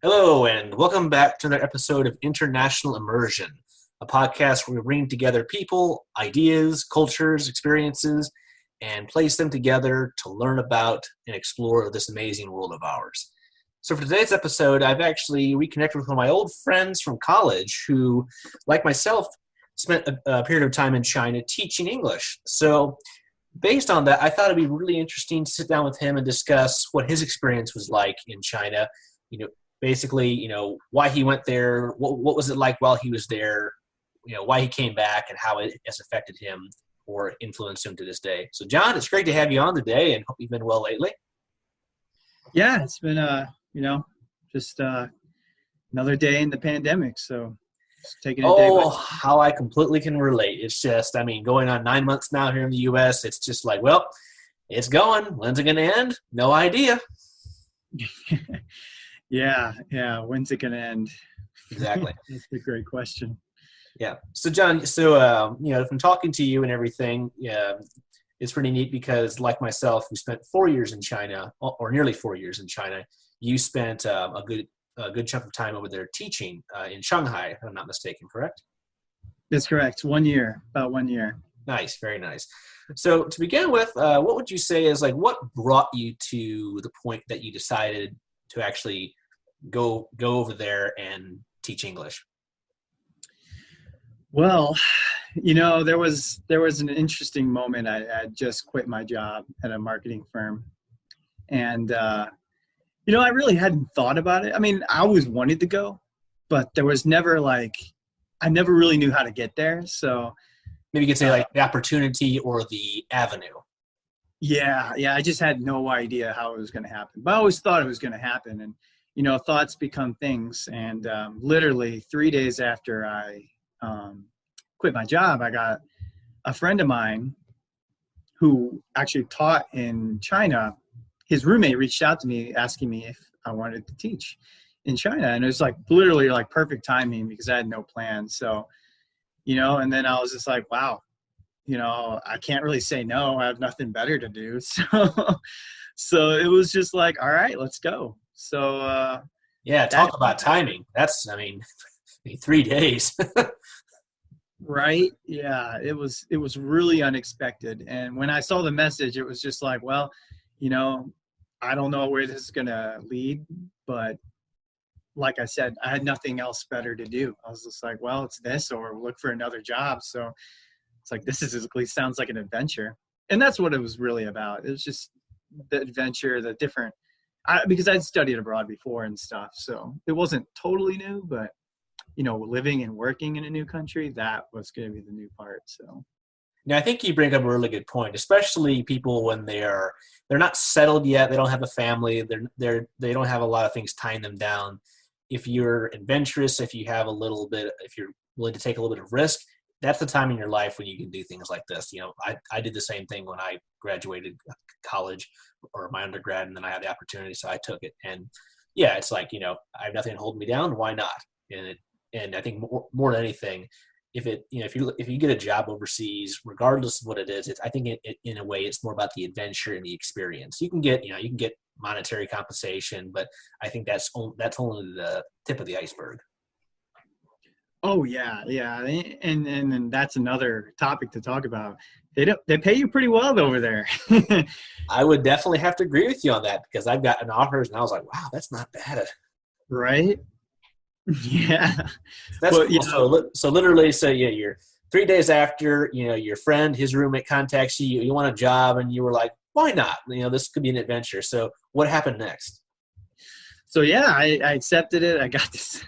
Hello, and welcome back to another episode of International Immersion, a podcast where we bring together people, ideas, cultures, experiences, and place them together to learn about and explore this amazing world of ours. So for today's episode, I've actually reconnected with one of my old friends from college who, like myself, spent a period of time in China teaching English. So based on that, I thought it'd be really interesting to sit down with him and discuss what his experience was like in China, basically, why he went there, what was it like while he was there, why he came back, and how it has affected him or influenced him to this day. So, John, it's great to have you on today, and hope you've been well lately. Yeah, it's been, just another day in the pandemic, so just taking it day by day. How I completely can relate. It's just, going on 9 months now here in the U.S., it's just like, well, it's going. When's it going to end? No idea. Yeah. When's it going to end? Exactly. That's a great question. Yeah. So, John, from talking to you and everything, it's pretty neat because, like myself, who spent 4 years in China, or nearly 4 years in China, you spent a good chunk of time over there teaching in Shanghai, if I'm not mistaken, correct? That's correct. 1 year, about 1 year. Nice. Very nice. So, to begin with, what would you say is what brought you to the point that you decided to actually go over there and teach English? Well, there was an interesting moment. I just quit my job at a marketing firm, and I really hadn't thought about it. I always wanted to go, but there was never I never really knew how to get there. So maybe you could say the opportunity or the avenue. Yeah. I just had no idea how it was going to happen, but I always thought it was going to happen. And thoughts become things. And literally 3 days after I quit my job, I got a friend of mine who actually taught in China. His roommate reached out to me asking me if I wanted to teach in China. And it was literally perfect timing because I had no plans. So, and then I was just like, wow, I can't really say no. I have nothing better to do. So it was just all right, let's go. So, talk about timing. That's, 3 days. Right. Yeah. It was really unexpected. And when I saw the message, it was just well, I don't know where this is going to lead, but like I said, I had nothing else better to do. I was just well, it's this or look for another job. So it's this is at least sounds like an adventure. And that's what it was really about. It was just the adventure, the different, because I'd studied abroad before and stuff. So it wasn't totally new, but living and working in a new country, that was going to be the new part. So. Now, I think you bring up a really good point, especially people when they're not settled yet. They don't have a family. They don't have a lot of things tying them down. If you're adventurous, if you're willing to take a little bit of risk, that's the time in your life when you can do things like this. I did the same thing when I graduated college or my undergrad, and then I had the opportunity, so I took it. And yeah, it's I have nothing holding me down. Why not? And I think more than anything, if you get a job overseas, regardless of what it is, I think in a way it's more about the adventure and the experience. You can get monetary compensation, but I think that's only the tip of the iceberg. Oh yeah, and that's another topic to talk about. They pay you pretty well over there. I would definitely have to agree with you on that because I've gotten offers and I was like, wow, that's not bad. Right? Yeah. That's cool. So literally, you're 3 days after, your friend, his roommate contacts you, you want a job, and you were like, why not? This could be an adventure. So what happened next? So yeah, I accepted it. I got this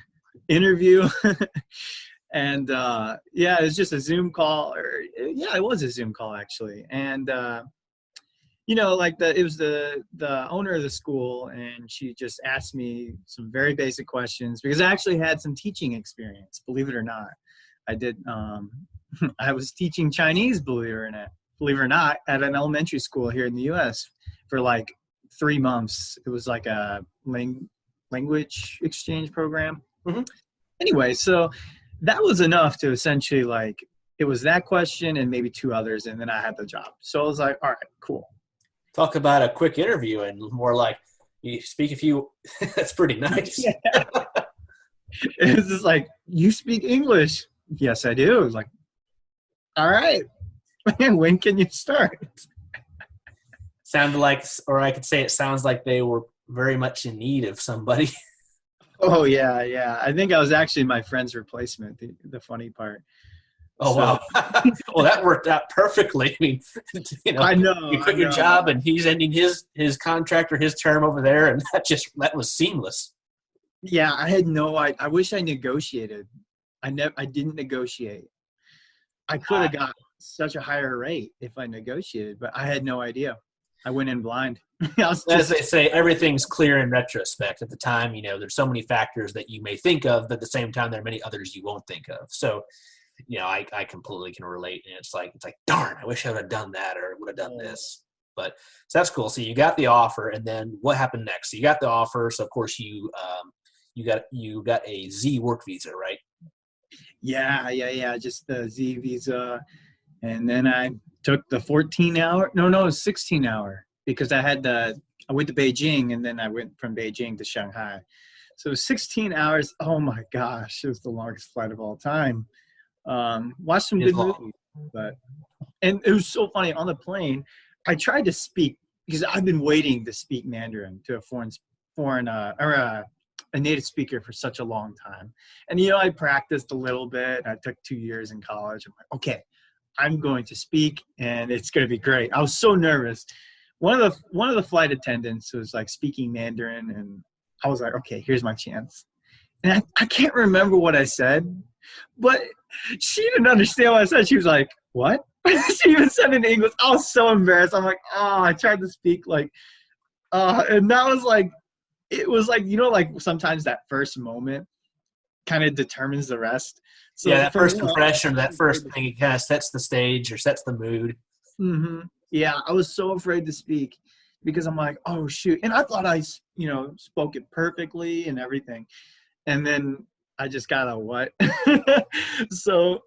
interview and it was just a Zoom call, it was a Zoom call actually. And it was the owner of the school, and she just asked me some very basic questions because I actually had some teaching experience, believe it or not. I did I was teaching Chinese, believe it or not, at an elementary school here in the US for 3 months. It was a language exchange program. Mm-hmm. Anyway, so that was enough to essentially it was that question and maybe 2 others, and then I had the job. So I was all right, cool. Talk about a quick interview and more You speak a few. That's pretty nice. Yeah. It's just like, you speak English? Yes, I do. Like, all right. When can you start? Sounded like, or I could say it sounds like they were very much in need of somebody. Oh yeah, yeah. I think I was actually my friend's replacement. The funny part. Oh, So, wow. Well, that worked out perfectly. I mean, I know. you quit your job and he's ending his contract or his term over there, and that was seamless. Yeah, I had no idea. I wish I negotiated. I didn't negotiate. I could have got such a higher rate if I negotiated, but I had no idea. I went in blind. As they say, everything's clear in retrospect. At the time, there's so many factors that you may think of, but at the same time, there are many others you won't think of. So, I completely can relate. And it's like, darn, I wish I would have done that or would have done this. But so that's cool. So you got the offer, and then what happened next? So you got the offer. So of course you got a Z work visa, right? Yeah. Just the Z visa. And then I took the 16-hour, because I went to Beijing, and then I went from Beijing to Shanghai. So 16 hours. Oh my gosh. It was the longest flight of all time. Watched some good movies, and it was so funny on the plane. I tried to speak because I've been waiting to speak Mandarin to a a native speaker for such a long time. And, I practiced a little bit. I took 2 years in college. I'm like, okay, I'm going to speak and it's going to be great. I was so nervous. One of the flight attendants was like speaking Mandarin, and I was like, okay, here's my chance. And I can't remember what I said, but she didn't understand what I said. She was like, what? She even said it in English. I was so embarrassed. I'm like, I tried to speak and that was like, it was like, like sometimes that first moment kind of determines the rest. So yeah, that first impression, that first thing, it kind of sets the stage or sets the mood. Mm-hmm. Yeah, I was so afraid to speak because I'm like, oh shoot. And I thought I, spoke it perfectly and everything. And then I just got a what? So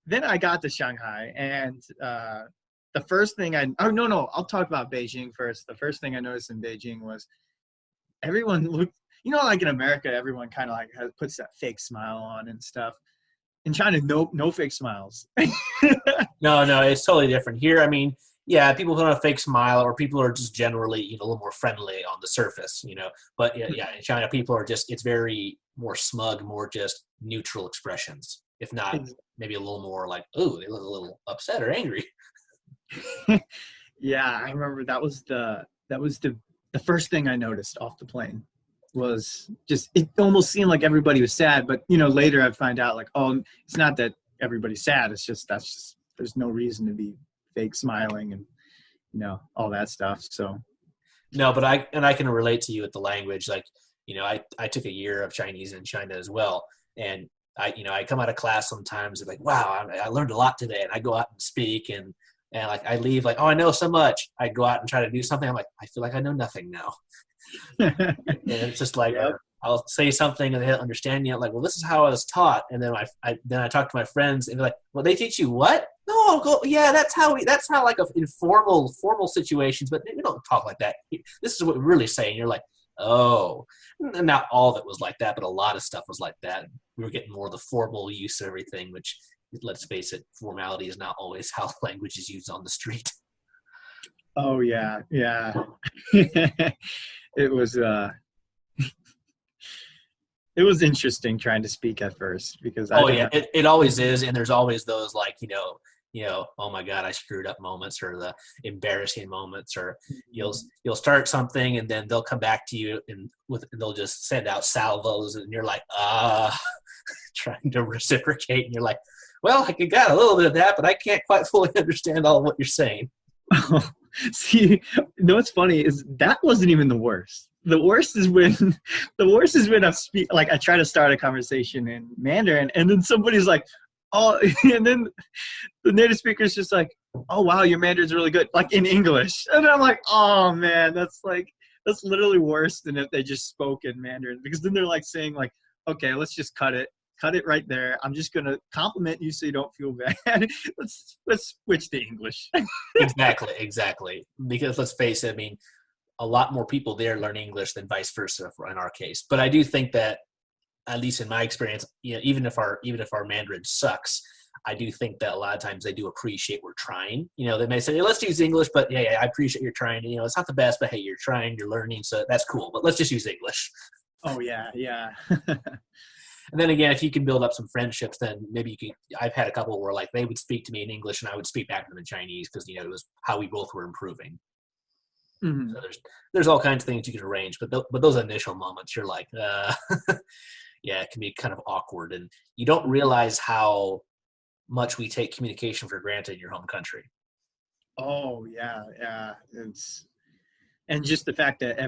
then I got to Shanghai, and the first thing I'll talk about Beijing first. The first thing I noticed in Beijing was everyone looked, like in America, everyone kind of like puts that fake smile on and stuff. In China, no fake smiles. No, it's totally different. Here, I mean, yeah, people put on a fake smile, or people are just generally, a little more friendly on the surface, But yeah, in China, people are just, it's very more smug, more just neutral expressions. If not, maybe a little more like, oh, they look a little upset or angry. Yeah, I remember that was the first thing I noticed off the plane. Was just, it almost seemed like everybody was sad, but later I'd find out like, oh, it's not that everybody's sad. It's just there's no reason to be fake smiling and all that stuff. So no, but I can relate to you with the language. Like, I took a year of Chinese in China as well, and I come out of class sometimes and like, wow, I learned a lot today, and I go out and speak and like I leave like, oh, I know so much. I go out and try to do something. I'm like, I feel like I know nothing now. And it's just like, yep. I'll say something and they don't understand yet. Like, well, this is how I was taught. And then I talk to my friends and they're like, well, they teach you what? No, yeah, that's how like in formal situations, but we don't talk like that. This is what we're really saying. You're like, oh, and not all of it was like that, but a lot of stuff was like that. We were getting more of the formal use of everything, which, let's face it, formality is not always how language is used on the street. Oh yeah. It was it was interesting trying to speak at first because it always is, and there's always those like oh my God, I screwed up moments, or the embarrassing moments, or you'll start something and then they'll come back to you and they'll just send out salvos and you're like trying to reciprocate, and you're like, well, I got a little bit of that, but I can't quite fully understand all of what you're saying. See, what's funny is that wasn't even the worst. The worst is when I try to start a conversation in Mandarin and then somebody's like, oh, and then the native speaker is just like, oh wow, your Mandarin's really good, like in English, and I'm like, oh man, that's literally worse than if they just spoke in Mandarin, because then they're like saying like, okay, let's just cut it right there. I'm just gonna compliment you so you don't feel bad. Let's switch to English. Exactly. Because let's face it, I mean, a lot more people there learn English than vice versa in our case. But I do think that, at least in my experience, even if our Mandarin sucks, I do think that a lot of times they do appreciate we're trying. They may say, hey, let's use English, but yeah, I appreciate you're trying. It's not the best, but hey, you're trying, you're learning, so that's cool. But let's just use English. Oh yeah, yeah. And then again, if you can build up some friendships, then maybe you can. I've had a couple where like they would speak to me in English and I would speak back to them in Chinese because it was how we both were improving. Mm-hmm. So there's all kinds of things you can arrange, but those initial moments, you're like, yeah, it can be kind of awkward, and you don't realize how much we take communication for granted in your home country. Oh yeah, and just the fact that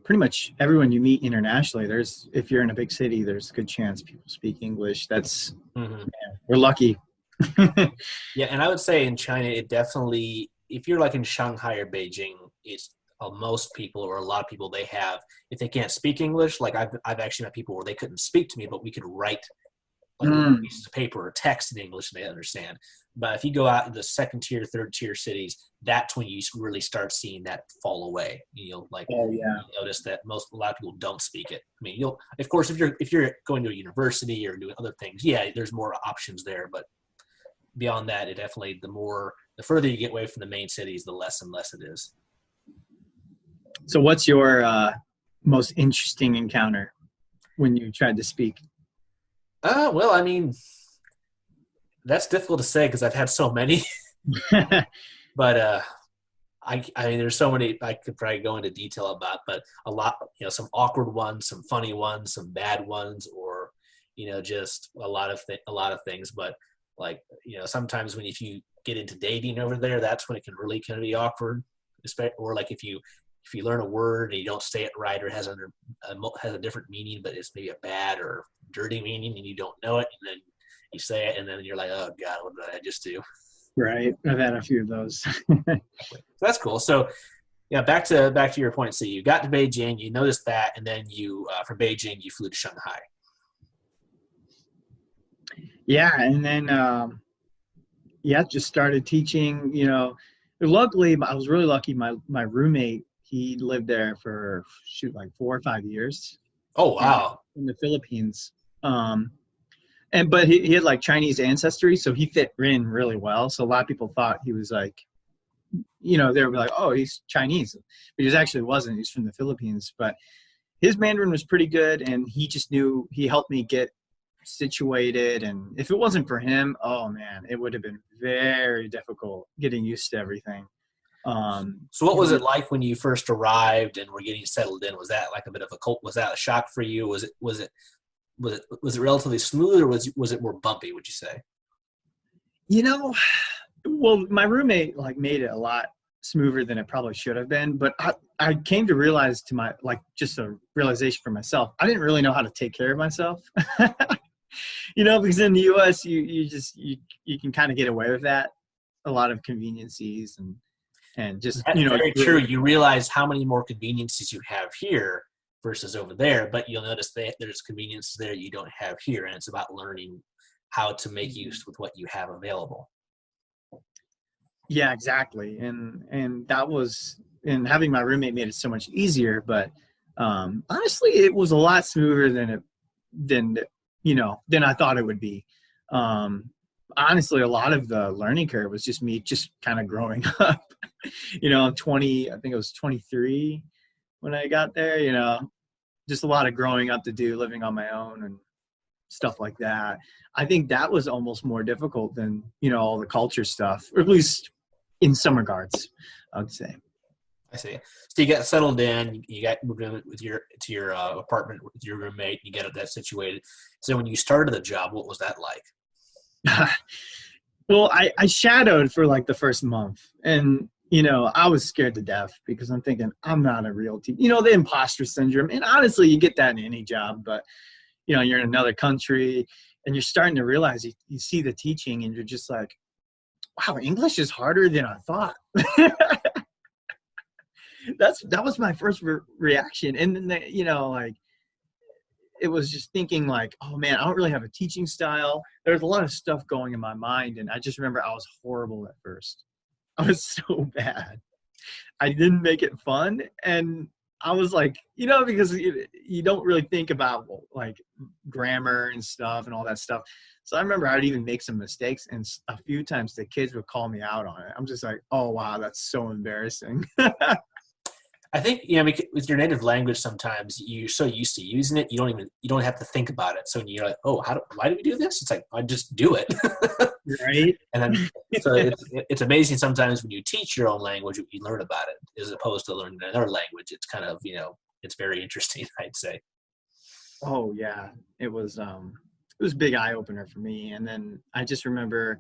pretty much everyone you meet internationally, if you're in a big city, there's a good chance people speak English. That's man, we're lucky. Yeah, and I would say in China, it definitely, if you're like in Shanghai or Beijing, it's most people or a lot of people if they can't speak English, like I've actually met people where they couldn't speak to me, but we could write like pieces of paper or text in English and they understand. But if you go out in the second tier, third tier cities, that's when you really start seeing that fall away. You'll notice that a lot of people don't speak it. I mean, of course, if you're going to a university or doing other things, yeah, there's more options there. But beyond that, it definitely the further you get away from the main cities, the less and less it is. So what's your most interesting encounter when you tried to speak? Well, I mean, that's difficult to say because I've had so many. But I mean, there's so many I could probably go into detail about, but a lot, some awkward ones, some funny ones, some bad ones, or just a lot of things. But like, sometimes if you get into dating over there, that's when it can really kind of be awkward. Or like if you learn a word and you don't say it right, or it has a different meaning, but it's maybe a bad or dirty meaning and you don't know it, and then you say it and then you're like, oh God, what did I just do? Right. I've had a few of those. So that's cool. So yeah, back to your point. So you got to Beijing, you noticed that, and then you from Beijing you flew to Shanghai. Yeah, and then just started teaching. Luckily I was really lucky. My roommate, he lived there for like 4 or 5 years. Oh wow! In the Philippines, but he had like Chinese ancestry, so he fit in really well. So a lot of people thought he was like, they were like, oh, he's Chinese, but he actually wasn't. He's from the Philippines, but his Mandarin was pretty good, and he helped me get situated. And if it wasn't for him, oh man, it would have been very difficult getting used to everything. So what was it like when you first arrived and were getting settled in? Was that like a bit of was that a shock for you? Was it relatively smooth, or was it more bumpy, would you say? Well, my roommate like made it a lot smoother than it probably should have been, but I came to realize just a realization for myself, I didn't really know how to take care of myself. Because in the US you can kind of get away with that, a lot of conveniences and just that's very true. You realize how many more conveniences you have here versus over there, but you'll notice that there's conveniences there you don't have here, and it's about learning how to make use with what you have available. Yeah, exactly. And having my roommate made it so much easier, but honestly it was a lot smoother than I thought it would be. Honestly, a lot of the learning curve was just me just kind of growing up. I'm 20, I think I was 23 when I got there, just a lot of growing up to do, living on my own and stuff like that. I think that was almost more difficult than, all the culture stuff, or at least in some regards, I would say. I see. So you got settled in, you got moved in to your apartment with your roommate, you get that situated. So when you started the job, what was that like? Well, I shadowed for like the first month, and I was scared to death because I'm thinking I'm not a real teacher. The imposter syndrome, and honestly, you get that in any job. But you're in another country, and you're starting to realize you see the teaching, and you're just like, wow, English is harder than I thought. That was my first reaction, and then it was just thinking like, oh man, I don't really have a teaching style. There's a lot of stuff going in my mind, and I just remember I was horrible at first. I was so bad. I didn't make it fun. And I was like, because you don't really think about like grammar and stuff and all that stuff. So I remember I'd even make some mistakes, and a few times the kids would call me out on it. I'm just like, oh, wow, that's so embarrassing. I think, because with your native language, sometimes you're so used to using it, you don't have to think about it. So you're like, oh, why do we do this? It's like, I just do it. Right. And then, so it's amazing sometimes when you teach your own language, you learn about it as opposed to learning another language. It's kind of, it's very interesting, I'd say. Oh yeah. It was a big eye opener for me. And then I just remember,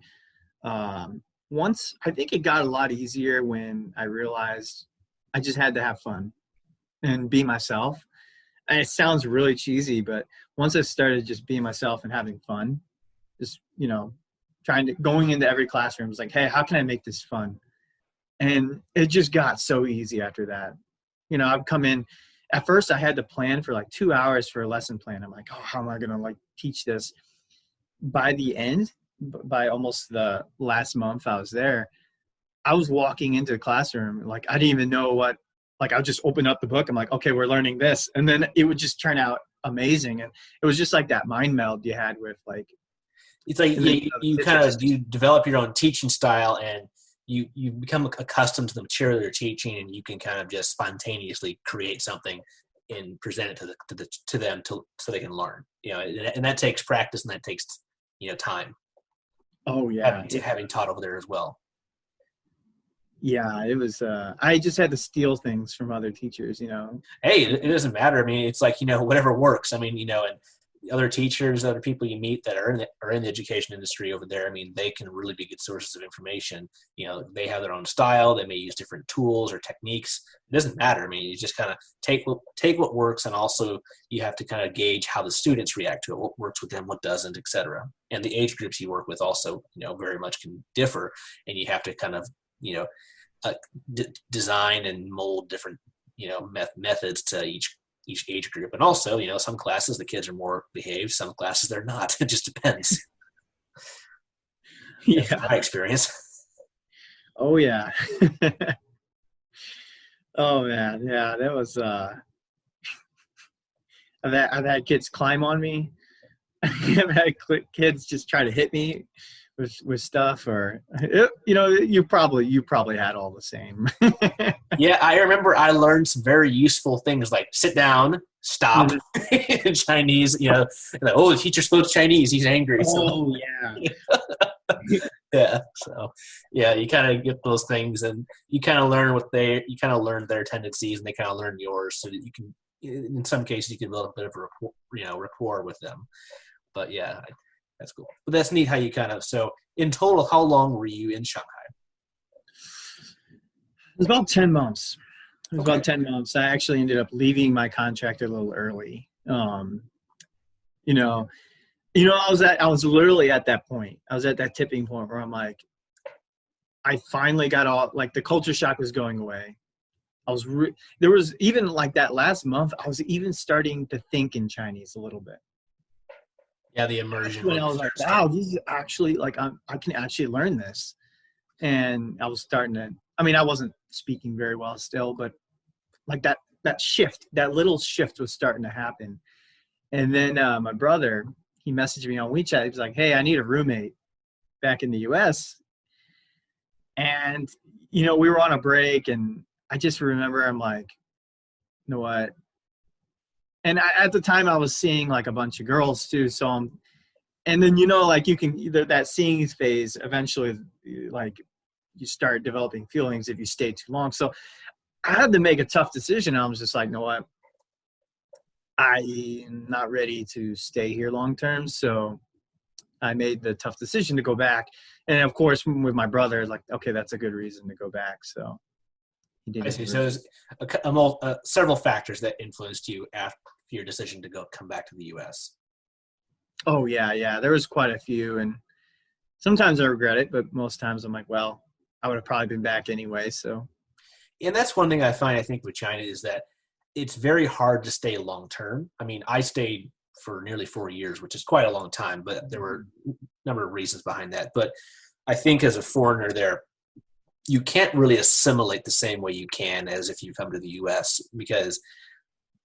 once, I think it got a lot easier when I realized I just had to have fun and be myself. And it sounds really cheesy, but once I started just being myself and having fun, just, going into every classroom, it's like, hey, how can I make this fun? And it just got so easy after that. I'd come in, at first I had to plan for like 2 hours for a lesson plan. I'm like, oh, how am I going to like teach this? By the end, by almost the last month I was there, I was walking into the classroom, like I didn't even know what, like I would just open up the book. I'm like, okay, we're learning this. And then it would just turn out amazing. And it was just like that mind meld you had with like. It's like you develop your own teaching style, and you become accustomed to the material you're teaching, and you can kind of just spontaneously create something and present it to them so they can learn. And that takes practice, and that takes, time. Oh yeah. Having taught over there as well. Yeah, it was, I just had to steal things from other teachers, Hey, it doesn't matter. I mean, it's like, whatever works. I mean, and other teachers, other people you meet that are in the education industry over there, I mean, they can really be good sources of information. They have their own style. They may use different tools or techniques. It doesn't matter. I mean, you just kind of take what works, and also you have to kind of gauge how the students react to it, what works with them, what doesn't, etc. And the age groups you work with also, very much can differ, and you have to kind of, design and mold different, methods to each age group. And also, some classes the kids are more behaved, some classes they're not. It just depends. Yeah. That's my experience. Oh yeah. Oh man. Yeah. That was, I've had kids climb on me. I've had kids just try to hit me with stuff, or you probably had all the same. Yeah, I remember I learned some very useful things like sit down, stop, in Chinese. Like, oh, the teacher spoke Chinese, he's angry. Oh yeah. Yeah. So yeah, you kind of get those things, and you kind of learn learn their tendencies, and they kind of learn yours, so that you can, in some cases, you can build a bit of a rapport with them. But yeah. That's cool. But that's neat how you so in total, how long were you in Shanghai? It was about 10 months. About 10 months. I actually ended up leaving my contract a little early. I was literally at that point. I was at that tipping point where I'm like, I finally got all, like the culture shock was going away. There was even like that last month, I was even starting to think in Chinese a little bit. Yeah, the immersion. When I was like, wow, this is actually like I can actually learn this. And I was starting to, I wasn't speaking very well still, but like that little shift was starting to happen. And then my brother, he messaged me on WeChat. He was like, hey, I need a roommate back in the US. And, we were on a break, and I just remember I'm like, you know what? And at the time I was seeing like a bunch of girls too. So and then, like you can either that seeing phase, eventually like you start developing feelings if you stay too long. So I had to make a tough decision. I was just like, you know what? I'm not ready to stay here long term. So I made the tough decision to go back. And of course, with my brother, like, okay, that's a good reason to go back. So he I didn't. see. So there's several factors that influenced you after your decision to come back to the U.S. Oh yeah, yeah. There was quite a few, and sometimes I regret it, but most times I'm like, well, I would have probably been back anyway. So, and that's one thing I find, I think, with China is that it's very hard to stay long term. I stayed for nearly 4 years, which is quite a long time, but there were a number of reasons behind that. But I think as a foreigner there, you can't really assimilate the same way you can as if you come to the U.S. because,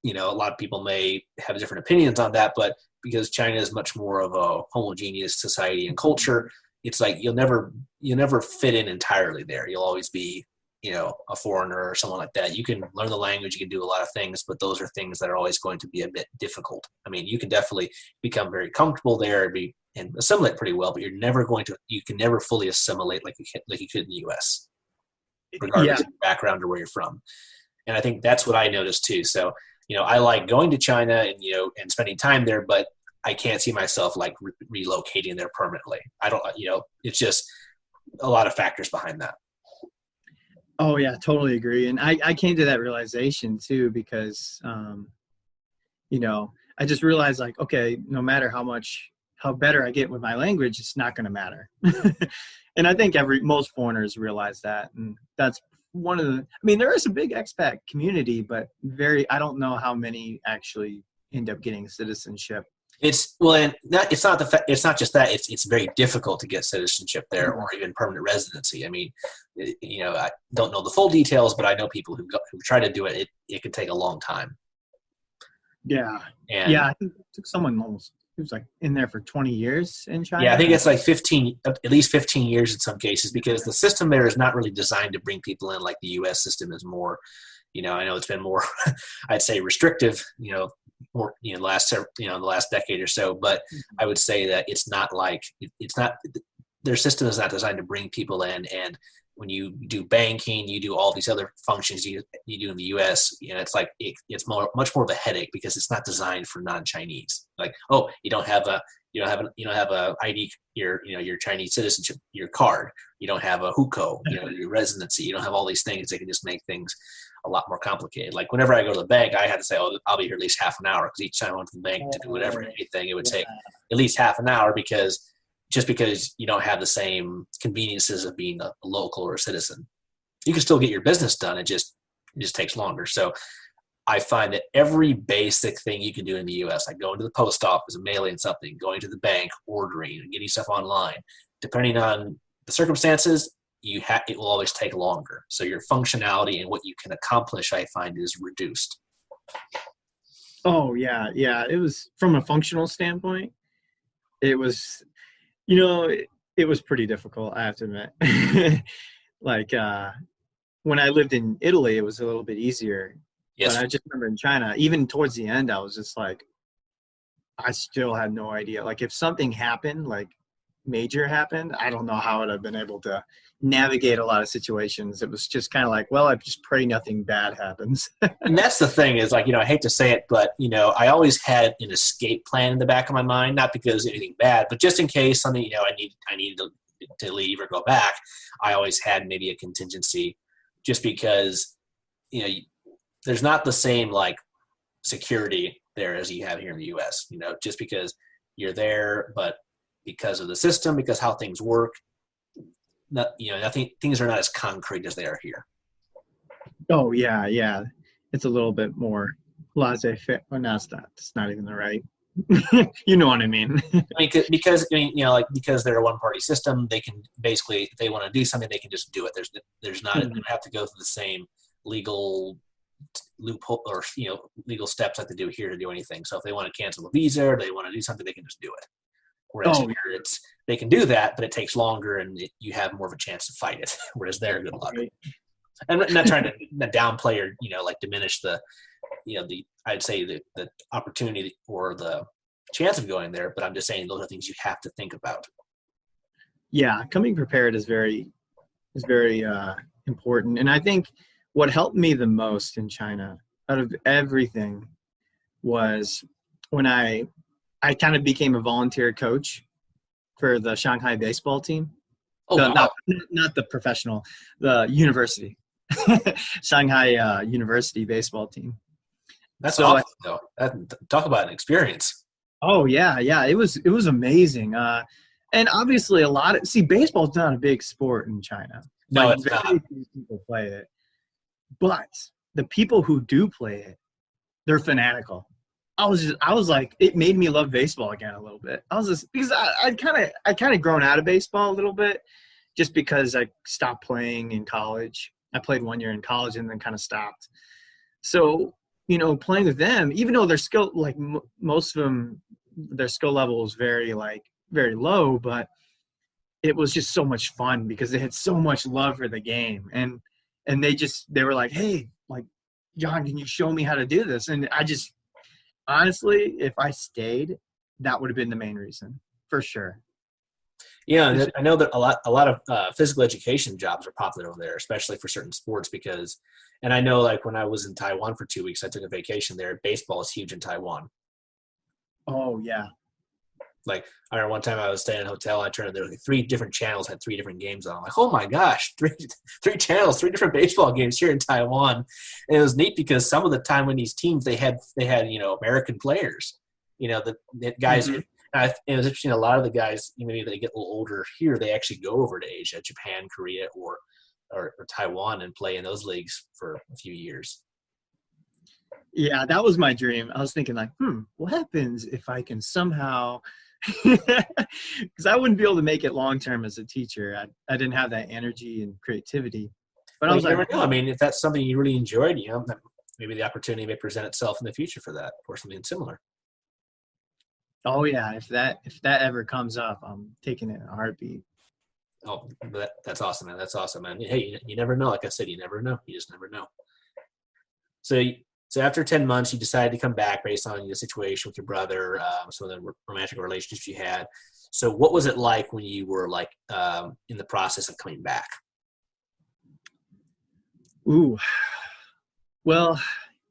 a lot of people may have different opinions on that, but because China is much more of a homogeneous society and culture, it's like you'll never fit in entirely there. You'll always be, a foreigner or someone like that. You can learn the language, you can do a lot of things, but those are things that are always going to be a bit difficult. I mean, you can definitely become very comfortable there and assimilate pretty well, but you can never fully assimilate like you could in the U.S., regardless of your background or where you're from. And I think that's what I noticed too. So, I like going to China and, and spending time there, but I can't see myself like relocating there permanently. I don't, it's just a lot of factors behind that. Oh yeah, totally agree. And I came to that realization too, because, I just realized like, okay, no matter how better I get with my language, it's not going to matter. And I think most foreigners realize that. And that's there is a big expat community, but I don't know how many actually end up getting citizenship. It's not just that it's very difficult to get citizenship there or even permanent residency. I mean, I don't know the full details, but I know people who try to do it. It can take a long time. Yeah. I think it took someone he was like in there for 20 years in China. Yeah, I think it's like at least 15 years in some cases, because the system there is not really designed to bring people in like the U.S. system is more. I know it's been more, I'd say, restrictive. More the last decade or so, but I would say that it's not their system is not designed to bring people in. And when you do banking, you do all these other functions you do in the U.S. It's like it's much more of a headache because it's not designed for non-Chinese. Like, oh, you don't have a ID, your Chinese citizenship, your card. You don't have a hukou, your residency. You don't have all these things that can just make things a lot more complicated. Like whenever I go to the bank, I had to say, oh, I'll be here at least half an hour, because each time I went to the bank to do anything, it would take at least half an hour because you don't have the same conveniences of being a local or a citizen. You can still get your business done. It just takes longer. So I find that every basic thing you can do in the U.S., like going to the post office and mailing something, going to the bank, ordering, and getting stuff online, depending on the circumstances, it will always take longer. So your functionality and what you can accomplish, I find, is reduced. Oh yeah. It was, from a functional standpoint, it was, it was pretty difficult, I have to admit. Like when I lived in Italy, it was a little bit easier. Yes. But I just remember in China, even towards the end, I was just like, I still had no idea. Like if something happened, like major happened, I don't know how I'd have been able to navigate a lot of situations. It was just kind of like, well, I just pray nothing bad happens. And that's the thing is, like, I hate to say it, but, I always had an escape plan in the back of my mind, not because anything bad, but just in case something, I needed to leave or go back. I always had maybe a contingency, just because, there's not the same like security there as you have here in the U.S., just because you're there, but because of the system, because how things work, things are not as concrete as they are here. Oh yeah. It's a little bit more laissez-faire. Well, no, it's not even the right. You know what I mean? Because they're a one-party system, they can basically, if they want to do something, they can just do it. There's not, they don't have to go through the same legal loophole or legal steps like they do here to do anything. So if they want to cancel a visa or they want to do something, they can just do it. Whereas here, they can do that, but it takes longer, and you have more of a chance to fight it. Whereas there, good luck. And I'm not trying to downplay or diminish the I'd say the opportunity or the chance of going there, but I'm just saying those are things you have to think about. Yeah, coming prepared is very important, and I think what helped me the most in China out of everything was when I kind of became a volunteer coach for the Shanghai baseball team. Oh, wow. Not the professional, the university, Shanghai University baseball team. That's awesome, though. Talk about an experience. Oh yeah. It was amazing. And obviously baseball's not a big sport in China. No, it's not. Very few people play it. But the people who do play it, they're fanatical. I was like, it made me love baseball again a little bit. I was just, because I kind of grown out of baseball a little bit, just because I stopped playing in college. I played 1 year in college and then kind of stopped. So, playing with them, even though their skill, like most of them, their skill level is very low, but it was just so much fun because they had so much love for the game. And they were like, hey, like, John, can you show me how to do this? And I just, honestly, if I stayed, that would have been the main reason for sure. Yeah, and I know that a lot of physical education jobs are popular over there, especially for certain sports. And I know, like, when I was in Taiwan for 2 weeks, I took a vacation there. Baseball is huge in Taiwan. Oh yeah. Like, I remember one time I was staying in a hotel. I turned, there were like 3 different channels, had 3 different games on. I'm like, oh my gosh, three channels, 3 different baseball games here in Taiwan. And it was neat because some of the time when these teams, they had American players, the guys. Mm-hmm. It was interesting. A lot of the guys, maybe they get a little older here, they actually go over to Asia, Japan, Korea, or Taiwan, and play in those leagues for a few years. Yeah, that was my dream. I was thinking like, what happens if I can somehow, because I wouldn't be able to make it long term as a teacher. I didn't have that energy and creativity. But I was like, I mean, if that's something you really enjoyed, maybe the opportunity may present itself in the future for that or something similar. Oh yeah, if that ever comes up, I'm taking it in a heartbeat. Oh, that's awesome, man. That's awesome, man. Hey, you never know. Like I said, you never know. You just never know. So after 10 months, you decided to come back based on the situation with your brother, some of the romantic relationships you had. So what was it like when you were in the process of coming back? Ooh, well,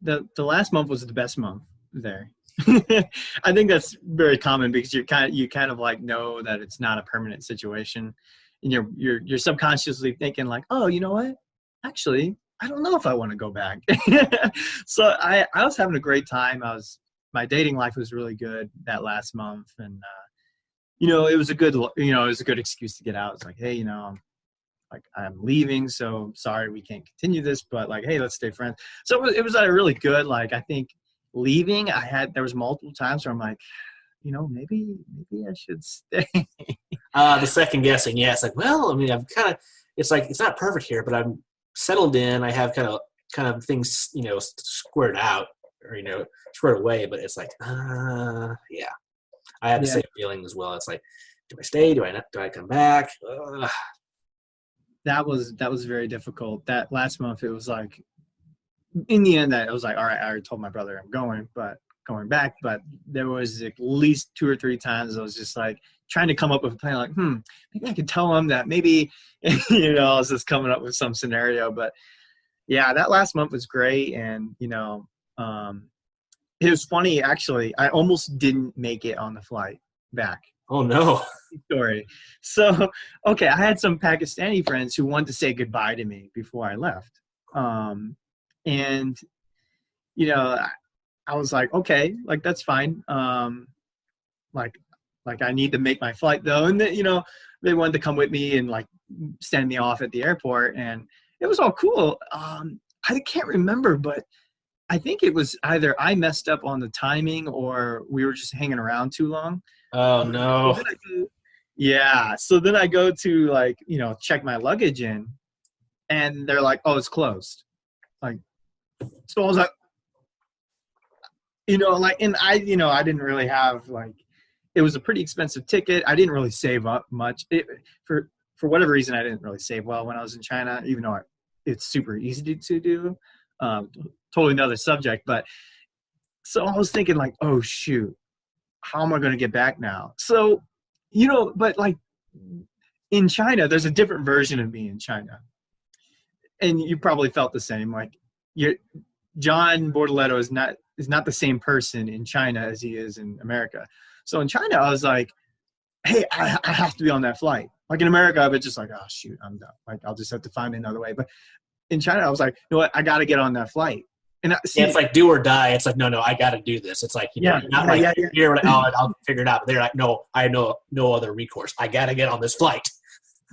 the last month was the best month there. I think that's very common because you kind of like know that it's not a permanent situation, and you're subconsciously thinking like, oh, you know what? Actually, I don't know if I want to go back. So I was having a great time. My dating life was really good that last month, and it was a good excuse to get out. It's like, hey, I'm leaving, so sorry we can't continue this, but like, hey, let's stay friends. So it was really good. Like, I think leaving, there was multiple times where I'm like, maybe I should stay. The second guessing, yeah. It's like, well, I mean, it's like, it's not perfect here, but I'm settled in. I have kind of things, squared out or, squared away, but it's like, yeah. I had the same feeling as well. It's like, do I stay? Do I come back? That was very difficult. That last month, it was like, in the end, I was like, all right, I already told my brother I'm going back. But there was at least 2 or 3 times I was just like trying to come up with a plan, like, maybe I could tell him that maybe, I was just coming up with some scenario. But yeah, that last month was great. And, it was funny, actually. I almost didn't make it on the flight back. Oh, no. Story. So, okay, I had some Pakistani friends who wanted to say goodbye to me before I left. And, I was like, okay, like, that's fine. Like I need to make my flight though. And then, they wanted to come with me and like send me off at the airport, and it was all cool. I can't remember, but I think it was either I messed up on the timing or we were just hanging around too long. Oh no. So then I go to check my luggage in, and they're like, oh, it's closed. Like, so I was like, and I didn't really have it was a pretty expensive ticket. I didn't really save up much. For whatever reason, I didn't really save well when I was in China, even though it's super easy to do. Totally another subject. But so I was thinking like, oh shoot, how am I going to get back now? So, but like in China, there's a different version of me in China. And you probably felt the same. Like John Bortoletto is not the same person in China as he is in America. So in China, I was like, hey, I have to be on that flight. Like in America, I was just like, oh shoot, I'm done. Like, I'll just have to find another way. But in China, I was like, you know what? I got to get on that flight. And it's like do or die. It's like, no, I got to do this. It's like, you're like, oh, I'll figure it out. But they're like, no, I have no other recourse. I got to get on this flight.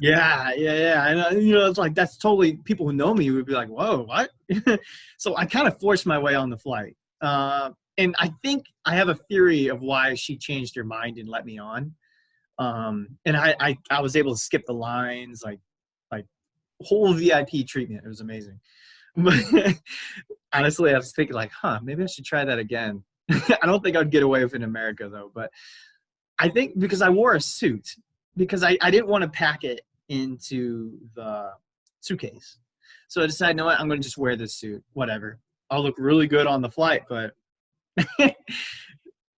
Yeah. And, it's like, that's totally, people who know me would be like, whoa, what? So I kind of forced my way on the flight. And I think I have a theory of why she changed her mind and let me on. And I was able to skip the lines, like whole VIP treatment. It was amazing. But honestly, I was thinking like, maybe I should try that again. I don't think I'd get away with it in America though, but I think because I wore a suit, because I didn't want to pack it into the suitcase. So I decided, you know what, I'm going to just wear this suit, whatever. I'll look really good on the flight, but,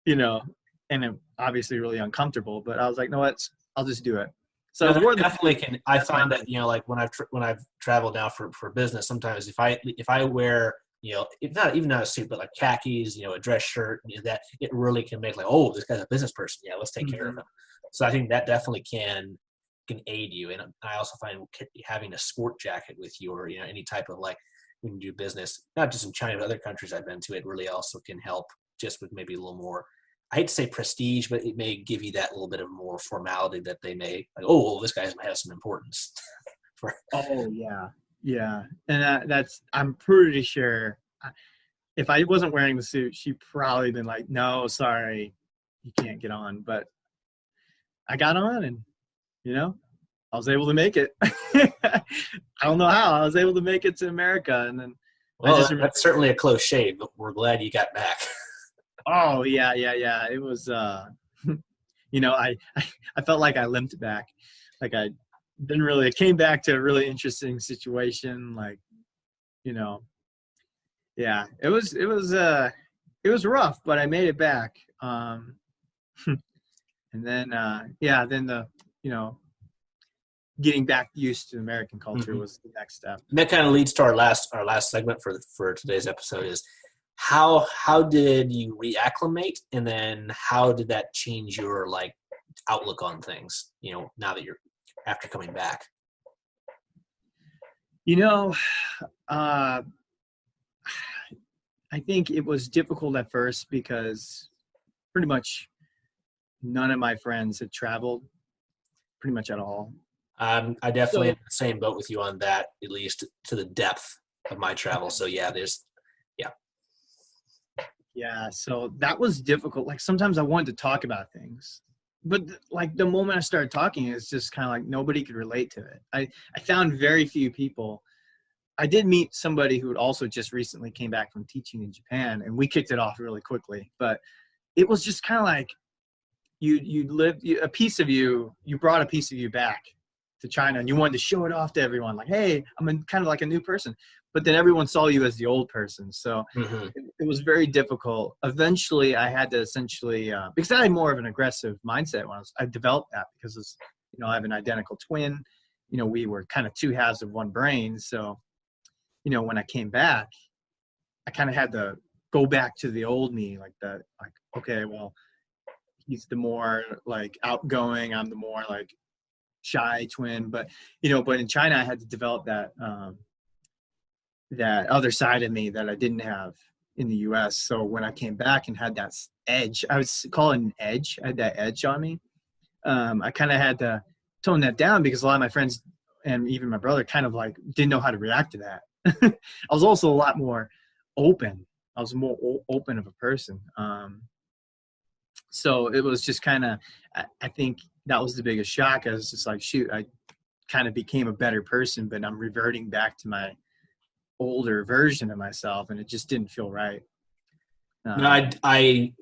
you know, and it obviously really uncomfortable, but I was like, no, what, I'll just do it. So No, I wore definitely can. I find that, you know, like when I've traveled now for business, sometimes if I wear, you know, not a suit, but like khakis, you know, a dress shirt, you know, that it really can make like, oh, this guy's a business person. Yeah, let's take care of him. So I think that definitely can aid you. And I also find having a sport jacket with you, or, you know, any type of, like, when you do business, not just in China, but other countries I've been to, it really also can help just with maybe a little more, I hate to say prestige, but it may give you that little bit of more formality that they may, like, oh, well, this guy has some importance. Oh yeah, yeah, and I'm pretty sure if I wasn't wearing the suit, she'd probably been like, no, sorry, you can't get on. But I got on, and you know, I was able to make it. I don't know how I was able to make it to America, and then well, that's certainly a close shave, but we're glad you got back. Oh yeah. It was, you know, I felt like I limped back, like I didn't really. It came back to a really interesting situation, like, you know, yeah. It was rough, but I made it back. And then then the, you know, getting back used to American culture was the next step. And that kind of leads to our last segment for today's episode is how did you reacclimate, and then how did that change your, like, outlook on things, you know, now that you're after coming back? You know, I think it was difficult at first because pretty much none of my friends had traveled pretty much at all. I definitely am in the same boat with you on that, at least to the depth of my travel. So Yeah, so that was difficult. Like sometimes I wanted to talk about things, but like the moment I started talking, it's just kind of like nobody could relate to it. I found very few people. I did meet somebody who had also just recently came back from teaching in Japan, and we kicked it off really quickly. But it was just kind of like you brought a piece of you back to China, and you wanted to show it off to everyone, like, hey, I'm kind of like a new person. But then everyone saw you as the old person. So it was very difficult. Eventually, I had to essentially, because I had more of an aggressive mindset when I developed that because, you know, I have an identical twin. You know, we were kind of two halves of one brain. So, you know, when I came back, I kind of had to go back to the old me, like that, like, okay, well, he's the more like outgoing, I'm the more like shy twin. But, you know, but in China, I had to develop that, that other side of me that I didn't have in the US. So when I came back and had that edge, I would call it an edge. I had that edge on me. I kind of had to tone that down because a lot of my friends and even my brother kind of like didn't know how to react to that. I was also a lot more open. I was more open of a person. So it was just kind of, I think that was the biggest shock. I was just like, shoot, I kind of became a better person, but I'm reverting back to my older version of myself, and it just didn't feel right. No, I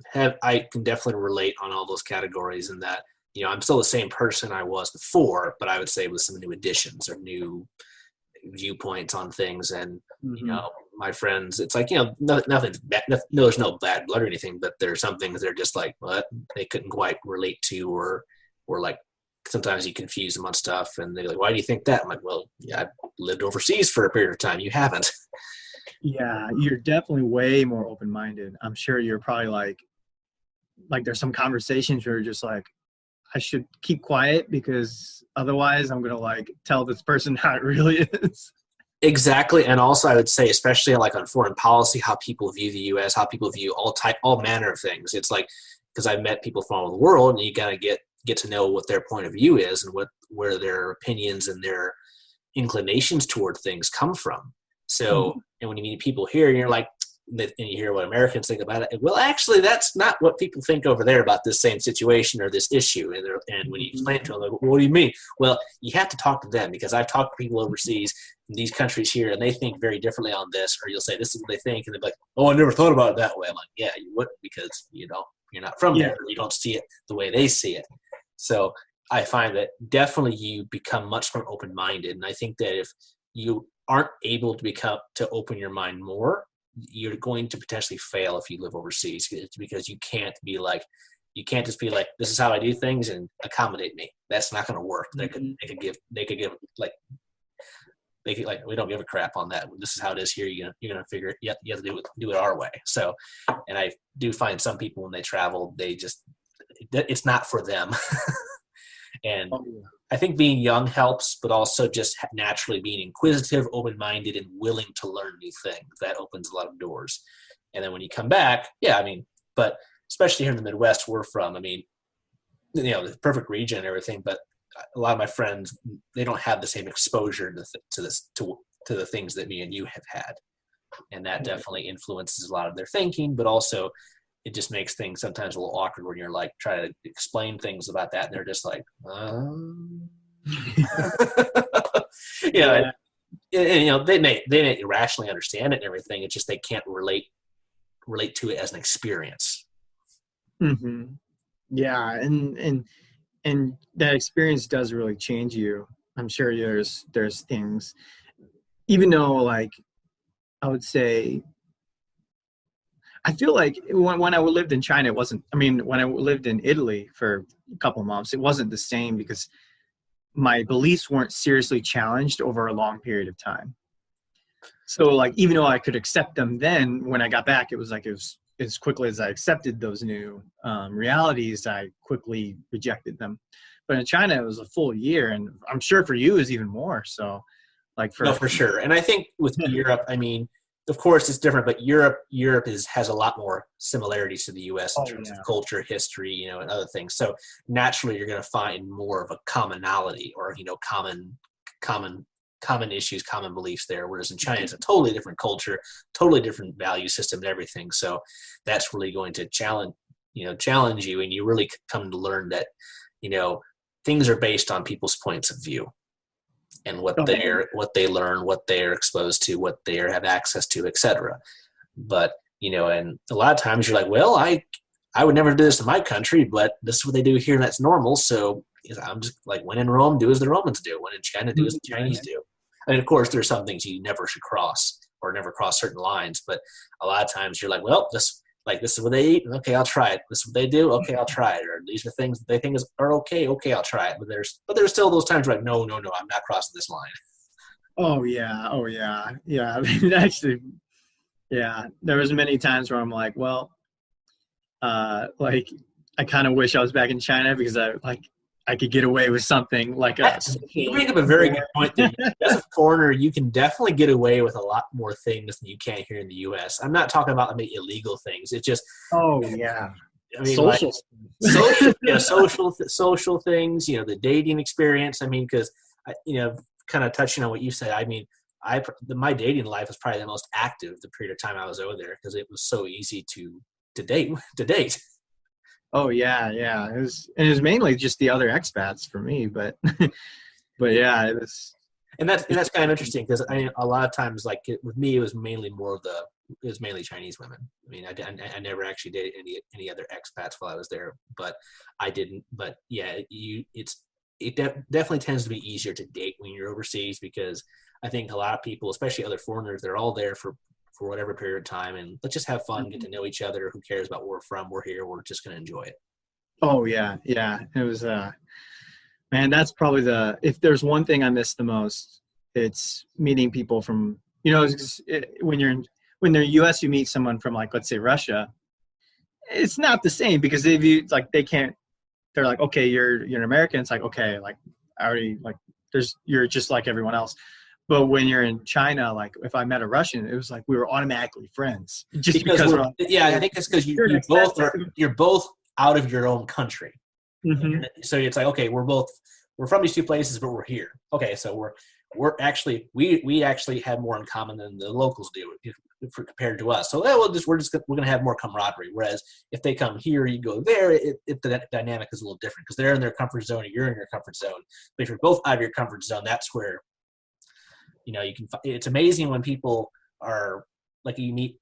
can definitely relate on all those categories, in that, you know, I'm still the same person I was before, but I would say with some new additions or new viewpoints on things. And you know, my friends, it's like, you know, nothing's bad. No, there's no bad blood or anything, but there's some things they're just like, what, they couldn't quite relate to, or like, sometimes you confuse them on stuff, and they're like, why do you think that? I'm like, well, yeah, I lived overseas for a period of time. You haven't. Yeah, you're definitely way more open-minded. I'm sure you're probably like there's some conversations where you're just like, I should keep quiet because otherwise I'm going to like tell this person how it really is. Exactly. And also I would say, especially like on foreign policy, how people view the U.S., how people view all manner of things. It's like, because I've met people from all over the world, and you got to get to know what their point of view is, and where their opinions and their inclinations toward things come from. So, and when you meet people here, and you're like, and you hear what Americans think about it. Well, actually, that's not what people think over there about this same situation or this issue. And when you explain it to them, like, what do you mean? Well, you have to talk to them, because I've talked to people overseas in these countries here, and they think very differently on this. Or you'll say, this is what they think, and they're like, oh, I never thought about it that way. I'm like, yeah, you wouldn't, because you're not from there. You don't see it the way they see it. So I find that definitely you become much more open-minded, and I think that if you aren't able to open your mind more, you're going to potentially fail if you live overseas, because you can't just be like, this is how I do things and accommodate me. That's not going to work. They could give we don't give a crap on that. This is how it is here. You're going to figure it. You have to do it our way. So, and I do find some people when they travel, it's not for them. And I think being young helps, but also just naturally being inquisitive, open-minded, and willing to learn new things. That opens a lot of doors. And then when you come back, but especially here in the Midwest we're from, the perfect region and everything, but a lot of my friends, they don't have the same exposure to the things that me and you have had. And that definitely influences a lot of their thinking, but also it just makes things sometimes a little awkward when you're like trying to explain things about that, and they're just like, they may rationally understand it and everything. It's just they can't relate to it as an experience. Mm-hmm. Yeah, and that experience does really change you. I'm sure there's things, even though, like, I would say, I feel like when I lived in China, it wasn't, when I lived in Italy for a couple of months, it wasn't the same, because my beliefs weren't seriously challenged over a long period of time. So, like, even though I could accept them then, when I got back, it was as quickly as I accepted those new realities, I quickly rejected them. But in China, it was a full year, and I'm sure for you it was even more. So, like, for sure. And I think with Europe, of course it's different, but Europe has a lot more similarities to the U.S. in terms of culture, history, and other things. So naturally, you're going to find more of a commonality, or common issues, common beliefs there. Whereas in China, it's a totally different culture, totally different value system and everything. So that's really going to challenge you, and you really come to learn that things are based on people's points of view. And what they learn, what they're exposed to, what they have access to, etc. But and a lot of times you're like, well, I would never do this in my country, but this is what they do here, and that's normal. So I'm just like, when in Rome, do as the Romans do. When in China, do as the Chinese do. And of course, there's some things you never should cross, or never cross certain lines. But a lot of times you're like, well, this is what they eat. Okay, I'll try it. This is what they do. Okay, I'll try it. Or these are things that they think are okay. Okay, I'll try it. But there's still those times where like, no, I'm not crossing this line. Oh yeah. Actually, yeah. There was many times where I'm like, well, like, I kind of wish I was back in China, because I could get away with something like you bring up a very good point there. As a foreigner, you can definitely get away with a lot more things than you can here in the U.S. I'm not talking about illegal things. It's just social things. The dating experience. Because kind of touching on what you said. My dating life was probably the most active the period of time I was over there, because it was so easy to date. Oh yeah. It was mainly just the other expats for me, but yeah, it was. And that's kind of interesting, because a lot of times, like, with me, it was mainly Chinese women. I never actually dated any other expats while I was there, but I didn't. But yeah, it definitely tends to be easier to date when you're overseas, because I think a lot of people, especially other foreigners, they're all there for whatever period of time, and let's just have fun, get to know each other. Who cares about where we're from? We're here. We're just going to enjoy it. Oh yeah. It was, man, that's probably if there's one thing I miss the most, it's meeting people from, when they're in the U.S., you meet someone from, like, let's say Russia. It's not the same, because they're like, okay, you're an American. It's like, okay, like, I already, like, you're just like everyone else. But when you're in China, like, if I met a Russian, it was like we were automatically friends. Just because I think it's because you're both out of your own country. Mm-hmm. So it's like, okay, we're from these two places, but we're here. Okay, so we actually have more in common than the locals do if compared to us. So we're going to have more camaraderie. Whereas if they come here, you go there, the dynamic is a little different because they're in their comfort zone and you're in your comfort zone. But if you're both out of your comfort zone, that's where, you can. It's amazing when people are like, you meet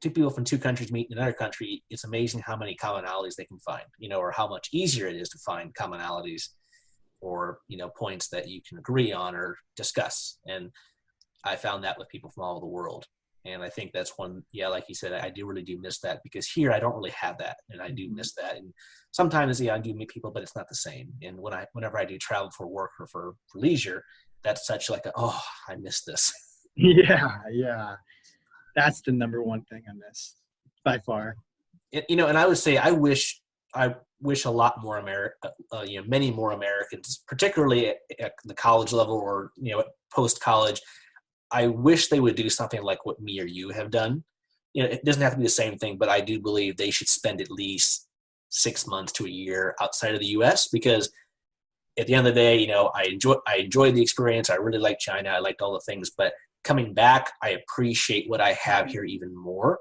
two people from two countries meet in another country. It's amazing how many commonalities they can find, or how much easier it is to find commonalities or points that you can agree on or discuss. And I found that with people from all over the world. And I think that's one, like you said, I really do miss that, because here I don't really have that, and I do miss that. And sometimes, I do meet people, but it's not the same. And whenever I do travel for work or for leisure, that's such like I miss this. Yeah. That's the number one thing I miss by far. And I would say I wish a lot more many more Americans, particularly at the college level or post college, I wish they would do something like what me or you have done. It doesn't have to be the same thing, but I do believe they should spend at least 6 months to a year outside of the U.S. because at the end of the day, I enjoyed the experience. I really liked China. I liked all the things, but coming back, I appreciate what I have here even more.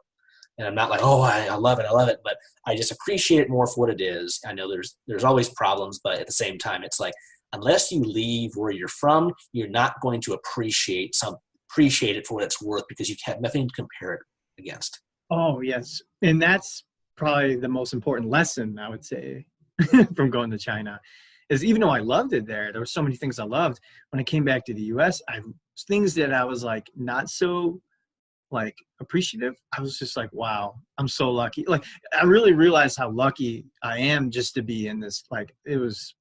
And I'm not like, I love it, but I just appreciate it more for what it is. I know there's always problems, but at the same time, it's like, unless you leave where you're from, you're not going to appreciate it for what it's worth, because you have nothing to compare it against. Oh, yes. And that's probably the most important lesson, I would say, from going to China, is even though I loved it there were so many things I loved. When I came back to the US, things that I was like not so like appreciative. I was just like, wow, I'm so lucky. Like, I really realized how lucky I am just to be in this. Like, it was,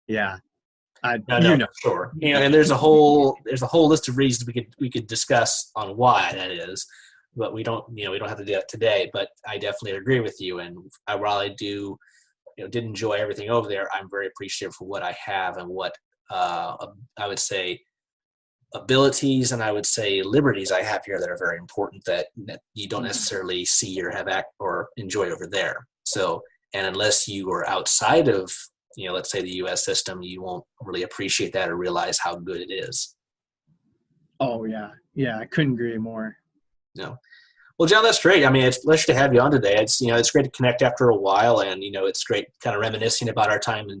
yeah. Sure. And there's a whole list of reasons we could discuss on why that is, but we don't have to do that today. But I definitely agree with you. And while I do, did enjoy everything over there, I'm very appreciative for what I have and what I would say abilities and I would say liberties I have here that are very important that you don't necessarily see or have or enjoy over there. So, and unless you are outside of let's say the U.S. system, you won't really appreciate that or realize how good it is. Oh, yeah. Yeah, I couldn't agree more. No. Well, John, that's great. I mean, it's a pleasure to have you on today. It's it's great to connect after a while, and it's great kind of reminiscing about our times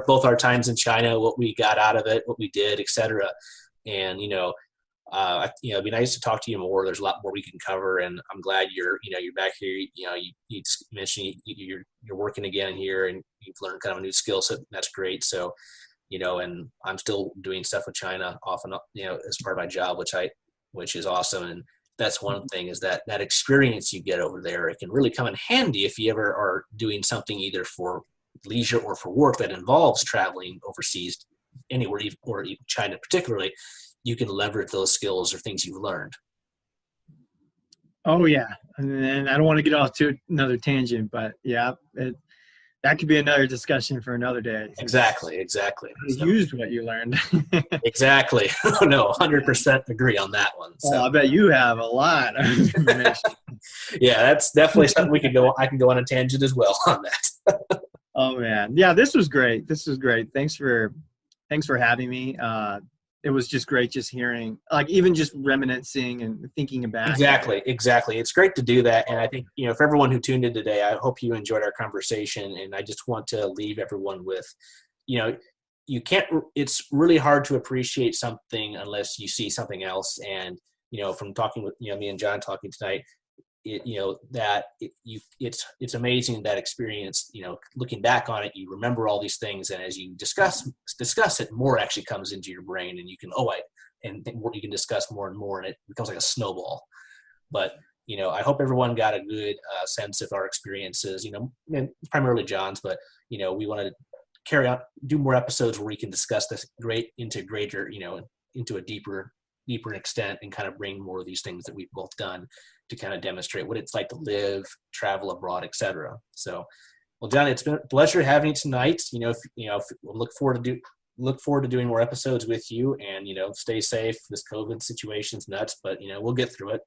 both our times in China, what we got out of it, what we did, etc. And it'd be nice to talk to you more. There's a lot more we can cover, and I'm glad you're back here. You mentioned you're working again here, and you've learned kind of a new skill set. That's great. So, and I'm still doing stuff with China off and up, as part of my job, which is awesome. And that's one thing, is that experience you get over there, it can really come in handy if you ever are doing something either for leisure or for work that involves traveling overseas, anywhere, or even China particularly. You can leverage those skills or things you've learned. Oh, yeah. And I don't want to get off to another tangent, but yeah, that could be another discussion for another day. Exactly. You used what you learned. Exactly. No, 100% agree on that one. So. Well, I bet you have a lot of information. Yeah, that's definitely something I can go on a tangent as well on that. Oh, man. Yeah, this was great. Thanks for having me. It was just great just hearing, like, even just reminiscing and thinking about. Exactly. It's great to do that. And I think, for everyone who tuned in today, I hope you enjoyed our conversation. And I just want to leave everyone with, it's really hard to appreciate something unless you see something else. And, from talking with, me and John talking tonight, it's amazing that experience, looking back on it, you remember all these things. And as you discuss it, more actually comes into your brain, and you can, you can discuss more and more, and it becomes like a snowball. But, I hope everyone got a good sense of our experiences, and primarily John's, but, we want to carry on, do more episodes where we can discuss this into a deeper extent, and kind of bring more of these things that we've both done to kind of demonstrate what it's like to live, travel abroad, etc. So, well, John, it's been a pleasure having you tonight. We'll look forward to doing more episodes with you, and stay safe. This COVID situation's nuts, but we'll get through it.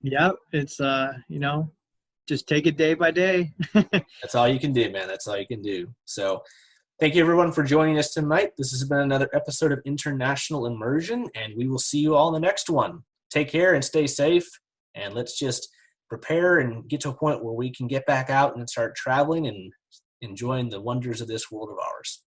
Yeah, it's just take it day by day. That's all you can do, man. That's all you can do. So, Thank you, everyone, for joining us tonight. This has been another episode of International Immersion, and we will see you all in the next one. Take care and stay safe, and let's just prepare and get to a point where we can get back out and start traveling and enjoying the wonders of this world of ours.